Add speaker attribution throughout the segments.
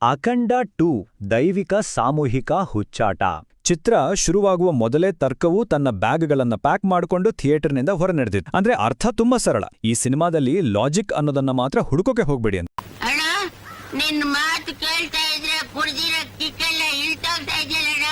Speaker 1: ಅಖಂಡ 2 ದೈವಿಕ ಸಾಮೂಹಿಕ ಹುಚ್ಚಾಟ. ಚಿತ್ರ ಶುರುವಾಗುವ ಮೊದಲೇ ತರ್ಕವು ತನ್ನ ಬ್ಯಾಗ್ಗಳನ್ನ ಪ್ಯಾಕ್ ಮಾಡಿಕೊಂಡು ಥಿಯೇಟರ್ನಿಂದ ಹೊರ ನಡೆದಿತ್ತು. ಅಂದ್ರೆ ಅರ್ಥ ತುಂಬಾ ಸರಳ. ಈ ಸಿನಿಮಾದಲ್ಲಿ ಲಾಜಿಕ್ ಅನ್ನೋದನ್ನ ಮಾತ್ರ ಹುಡುಕೋಕೆ ಹೋಗ್ಬೇಡಿ ಅಂತ.
Speaker 2: ಅಣ್ಣ ನಿನ್ನ ಮಾತು ಕೇಳ್ತಾ ಇದ್ರೆ ಕುಡ್ದಿರೋ ಕಿಕ್ಕೆಲ್ಲ ಇಳ್ತೋಗ್ತಾ ಇದೆಯಲ್ಲಣ್ಣ.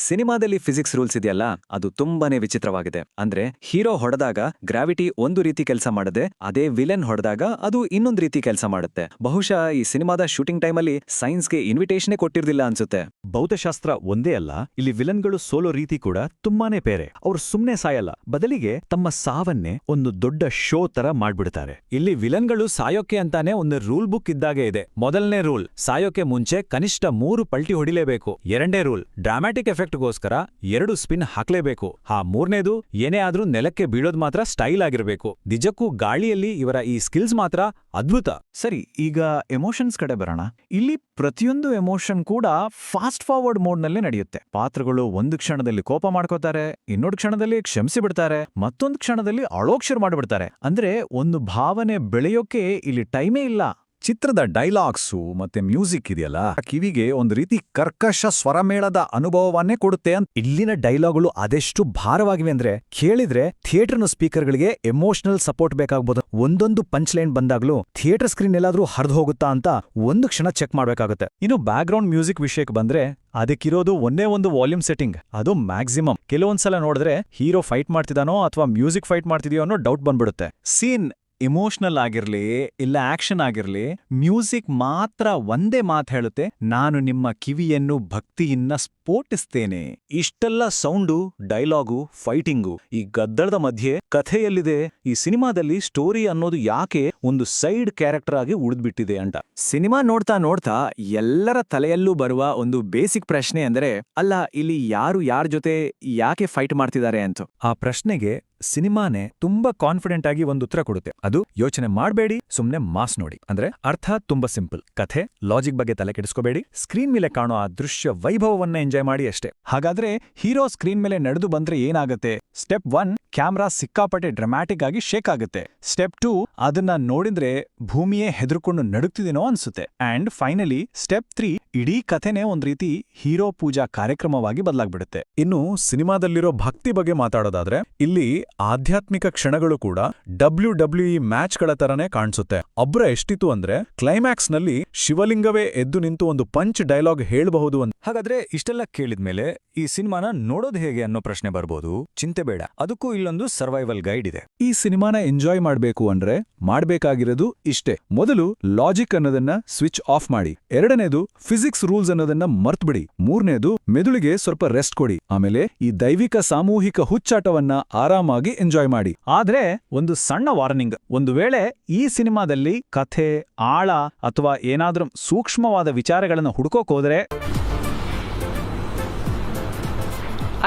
Speaker 3: ಸಿನಿಮಾದಲ್ಲಿ ಫಿಸಿಕ್ಸ್ ರೂಲ್ಸ್ ಇದೆಯಲ್ಲ, ಅದು ತುಂಬಾನೇ ವಿಚಿತ್ರವಾಗಿದೆ. ಅಂದ್ರೆ ಹೀರೋ ಹೊಡೆದಾಗ ಗ್ರಾವಿಟಿ ಒಂದು ರೀತಿ ಕೆಲಸ ಮಾಡದೆ, ಅದೇ ವಿಲೆನ್ ಹೊಡೆದಾಗ ಅದು ಇನ್ನೊಂದು ರೀತಿ ಕೆಲಸ ಮಾಡುತ್ತೆ. ಬಹುಶಃ ಈ ಸಿನಿಮಾದ ಶೂಟಿಂಗ್ ಟೈಮಲ್ಲಿ ಸೈನ್ಸ್ಗೆ ಇನ್ವಿಟೇಷನ್ ಕೊಟ್ಟಿರ್ಲಿಲ್ಲ ಅನ್ಸುತ್ತೆ.
Speaker 1: ಭೌತಶಾಸ್ತ್ರ ಒಂದೇ ಅಲ್ಲ, ಇಲ್ಲಿ ವಿಲನ್ಗಳು ಸೋಲೋ ರೀತಿ ಕೂಡ ತುಂಬಾನೇ ಬೇರೆ. ಅವ್ರು ಸುಮ್ನೆ ಸಾಯಲ್ಲ, ಬದಲಿಗೆ ತಮ್ಮ ಸಾವನ್ನೇ ಒಂದು ದೊಡ್ಡ ಶೋ ತರ ಮಾಡ್ಬಿಡ್ತಾರೆ. ಇಲ್ಲಿ ವಿಲನ್ಗಳು ಸಾಯೋಕೆ ಅಂತಾನೆ ಒಂದು ರೂಲ್ ಬುಕ್ ಇದ್ದಾಗೆ ಇದೆ. ಮೊದಲನೇ ರೂಲ್, ಸಾಯೋಕೆ ಮುಂಚೆ ಕನಿಷ್ಠ 3 ಪಲ್ಟಿ ಹೊಡಿಲೇಬೇಕು. ಎರಡನೇ ರೂಲ್, ಡ್ರಾಮ್ಯಾಟಿಕ್ ಎಫೆಕ್ಟ್ಗೋಸ್ಕರ 2 ಸ್ಪಿನ್ ಹಾಕ್ಲೇಬೇಕು. ಮೂರನೇದು, ಏನೇ ಆದ್ರೂ ನೆಲಕ್ಕೆ ಬೀಳೋದ್ ಮಾತ್ರ ಸ್ಟೈಲ್ ಆಗಿರ್ಬೇಕು. ನಿಜಕ್ಕೂ ಗಾಳಿಯಲ್ಲಿ ಇವರ ಈ ಸ್ಕಿಲ್ಸ್ ಮಾತ್ರ ಅದ್ಭುತ.
Speaker 4: ಸರಿ, ಈಗ ಎಮೋಷನ್ಸ್ ಕಡೆ ಬರೋಣ. ಇಲ್ಲಿ ಪ್ರತಿಯೊಂದು ಎಮೋಷನ್ ಕೂಡ ಫಾಸ್ಟ್ ಫಾರ್ವರ್ಡ್ ಮೋಡ್ನಲ್ಲೇ ನಡೆಯುತ್ತೆ. ಪಾತ್ರಗಳು ಒಂದು ಕ್ಷಣದಲ್ಲಿ ಕೋಪ ಮಾಡ್ಕೋತಾರೆ, ಇನ್ನೊಂದು ಕ್ಷಣದಲ್ಲಿ ಕ್ಷಮಿಸಿ ಬಿಡ್ತಾರೆ, ಮತ್ತೊಂದು ಕ್ಷಣದಲ್ಲಿ ಅಳೋಕ್ ಶುರು ಮಾಡಿಬಿಡ್ತಾರೆ. ಅಂದ್ರೆ ಒಂದು ಭಾವನೆ ಬೆಳೆಯೋಕೆ ಇಲ್ಲಿ ಟೈಮೇ ಇಲ್ಲ.
Speaker 5: ಚಿತ್ರದ ಡೈಲಾಗ್ಸು ಮತ್ತೆ ಮ್ಯೂಸಿಕ್ ಇದೆಯಲ್ಲ, ಕಿವಿಗೆ ಒಂದು ರೀತಿ ಕರ್ಕಶ ಸ್ವರಮೇಳದ ಅನುಭವವನ್ನೇ ಕೊಡುತ್ತೆ ಅಂತ.
Speaker 1: ಇಲ್ಲಿನ ಡೈಲಾಗ್ಗಳು ಅದೆಷ್ಟು ಭಾರವಾಗಿವೆ ಅಂದ್ರೆ ಕೇಳಿದ್ರೆ ಥಿಯೇಟರ್ನ ಸ್ಪೀಕರ್ಗಳಿಗೆ ಎಮೋಷನಲ್ ಸಪೋರ್ಟ್ ಬೇಕಾಗಬಹುದು. ಒಂದೊಂದು ಪಂಚ್ ಲೈನ್ ಬಂದಾಗ್ಲೂ ಥಿಯೇಟರ್ ಸ್ಕ್ರೀನ್ ಎಲ್ಲಾದ್ರೂ ಹರಿದು ಹೋಗುತ್ತಾ ಅಂತ ಒಂದು ಕ್ಷಣ ಚೆಕ್ ಮಾಡ್ಬೇಕಾಗುತ್ತೆ.
Speaker 4: ಇನ್ನು ಬ್ಯಾಕ್ಗ್ರೌಂಡ್ ಮ್ಯೂಸಿಕ್ ವಿಷಯಕ್ಕೆ ಬಂದ್ರೆ ಅದಕ್ಕಿರೋದು ಒಂದೇ ಒಂದು ವಾಲ್ಯೂಮ್ ಸೆಟ್ಟಿಂಗ್, ಅದು ಮ್ಯಾಕ್ಸಿಮಮ್. ಕೆಲವೊಂದ್ಸಲ ನೋಡಿದ್ರೆ ಹೀರೋ ಫೈಟ್ ಮಾಡ್ತಿದಾನೋ ಅಥವಾ ಮ್ಯೂಸಿಕ್ ಫೈಟ್ ಮಾಡ್ತಿದೆಯೋ ಅನ್ನೋ ಡೌಟ್ ಬಂದ್ಬಿಡುತ್ತೆ. ಸೀನ್ ಇಮೋಷನಲ್ ಆಗಿರ್ಲಿ ಇಲ್ಲ ಆಕ್ಷನ್ ಆಗಿರ್ಲಿ, ಮ್ಯೂಸಿಕ್ ಮಾತ್ರ ಒಂದೇ ಮಾತು ಹೇಳುತ್ತೆ: ನಾನು ನಿಮ್ಮ ಕಿವಿಯನ್ನು ಭಕ್ತಿಯಿಂದ ಸ್ಫೋಟಿಸ್ತೇನೆ.
Speaker 5: ಇಷ್ಟೆಲ್ಲ ಸೌಂಡು, ಡೈಲಾಗು, ಫೈಟಿಂಗು, ಈ ಗದ್ದಳದ ಮಧ್ಯೆ ಕಥೆಯಲ್ಲಿದೆ. ಈ ಸಿನಿಮಾದಲ್ಲಿ ಸ್ಟೋರಿ ಅನ್ನೋದು ಯಾಕೆ ಒಂದು ಸೈಡ್ ಕ್ಯಾರೆಕ್ಟರ್ ಆಗಿ ಉಳಿದ್ಬಿಟ್ಟಿದೆ ಅಂತ.
Speaker 3: ಸಿನಿಮಾ ನೋಡ್ತಾ ನೋಡ್ತಾ ಎಲ್ಲರ ತಲೆಯಲ್ಲೂ ಬರುವ ಒಂದು ಬೇಸಿಕ್ ಪ್ರಶ್ನೆ ಅಂದ್ರೆ, ಅಲ್ಲ ಇಲ್ಲಿ ಯಾರು ಯಾರ ಜೊತೆ ಯಾಕೆ ಫೈಟ್ ಮಾಡ್ತಿದ್ದಾರೆ ಅಂತ.
Speaker 1: ಆ ಪ್ರಶ್ನೆಗೆ ಸಿನಿಮಾನೇ ತುಂಬಾ ಕಾನ್ಫಿಡೆಂಟ್ ಆಗಿ ಒಂದು ಉತ್ತರ ಕೊಡುತ್ತೆ. ಅದು ಯೋಚನೆ ಮಾಡಬೇಡಿ, ಸುಮ್ನೆ ಮಾಸ್ ನೋಡಿ. ಅಂದ್ರೆ ಅರ್ಥ ತುಂಬಾ ಸಿಂಪಲ್. ಕಥೆ ಲಾಜಿಕ್ ಬಗ್ಗೆ ತಲೆ ಕೆಡಿಸ್ಕೋಬೇಡಿ, ಸ್ಕ್ರೀನ್ ಮೇಲೆ ಕಾಣೋ ಆ ದೃಶ್ಯ ವೈಭವವನ್ನ ಎಂಜಾಯ್ ಮಾಡಿ ಅಷ್ಟೇ.
Speaker 4: ಹಾಗಾದ್ರೆ ಹೀರೋ ಸ್ಕ್ರೀನ್ ಮೇಲೆ ನಡೆದು ಬಂದ್ರೆ ಏನಾಗುತ್ತೆ? ಸ್ಟೆಪ್ 1, ಕ್ಯಾಮ್ರಾ ಸಿಕ್ಕಾಪಟ್ಟೆ ಡ್ರಾಮ್ಯಾಟಿಕ್ ಆಗಿ ಶೇಕ್ ಆಗುತ್ತೆ. ಸ್ಟೆಪ್ 2, ಅದನ್ನ ನೋಡಿದ್ರೆ ಭೂಮಿಯೇ ಹೆದರ್ಕೊಂಡು ನಡುಗ್ತಿದೇನೋ ಅನ್ಸುತ್ತೆ. ಅಂಡ್ ಫೈನಲಿ ಸ್ಟೆಪ್ 3, ಇಡೀ ಕಥೆನೇ ಒಂದ್ ರೀತಿ ಹೀರೋ ಪೂಜಾ ಕಾರ್ಯಕ್ರಮವಾಗಿ ಬದಲಾಗ್ಬಿಡುತ್ತೆ.
Speaker 5: ಇನ್ನು ಸಿನಿಮಾದಲ್ಲಿರೋ ಭಕ್ತಿ ಬಗ್ಗೆ ಮಾತಾಡೋದಾದ್ರೆ, ಇಲ್ಲಿ ಆಧ್ಯಾತ್ಮಿಕ ಕ್ಷಣಗಳು ಕೂಡ WWE ಮ್ಯಾಚ್ಗಳ ತರನೇ ಕಾಣಿಸುತ್ತೆ. ಅಬ್ರ ಎಷ್ಟಿತು ಅಂದ್ರೆ ಕ್ಲೈಮ್ಯಾಕ್ಸ್ ನಲ್ಲಿ ಶಿವಲಿಂಗವೇ ಎದ್ದು ನಿಂತು ಒಂದು ಪಂಚ್ ಡೈಲಾಗ್ ಹೇಳಬಹುದು ಅಂತ.
Speaker 1: ಹಾಗಾದ್ರೆ ಇಷ್ಟೆಲ್ಲ ಕೇಳಿದ್ಮೇಲೆ ಈ ಸಿನಿಮಾನ ನೋಡೋದು ಹೇಗೆ ಅನ್ನೋ ಪ್ರಶ್ನೆ ಬರ್ಬೋದು. ಚಿಂತೆ ಬೇಡ, ಅದಕ್ಕೂ ಇಲ್ಲೊಂದು ಸರ್ವೈವಲ್ ಗೈಡ್ ಇದೆ.
Speaker 5: ಈ ಸಿನಿಮಾನ ಎಂಜಾಯ್ ಮಾಡ್ಬೇಕು ಅಂದ್ರೆ ಮಾಡ್ಬೇಕಾಗಿರೋದು ಇಷ್ಟೇ. ಮೊದಲು ಲಾಜಿಕ್ ಅನ್ನೋದನ್ನ ಸ್ವಿಚ್ ಆಫ್ ಮಾಡಿ. ಎರಡನೇದು ಫಿಸಿಕ್ಸ್ ರೂಲ್ಸ್ ಅನ್ನೋದನ್ನ ಮರ್ತ್ಬಿಡಿ. ಮೂರನೇದು ಮೆದುಳಿಗೆ ಸ್ವಲ್ಪ ರೆಸ್ಟ್ ಕೊಡಿ. ಆಮೇಲೆ ಈ ದೈವಿಕ ಸಾಮೂಹಿಕ ಹುಚ್ಚಾಟವನ್ನ ಆರಾಮಾಗಿ ಎಂಜಾಯ್ ಮಾಡಿ.
Speaker 4: ಆದ್ರೆ ಒಂದು ಸಣ್ಣ ವಾರ್ನಿಂಗ್: ಒಂದು ವೇಳೆ ಈ ಸಿನಿಮಾದಲ್ಲಿ ಕಥೆ, ಆಳ ಅಥವಾ ಏನಾದ್ರೂ ಸೂಕ್ಷ್ಮವಾದ ವಿಚಾರಗಳನ್ನು ಹುಡುಕೋಕ್ ಹೋದ್ರೆ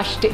Speaker 6: ಅಷ್ಟೇ.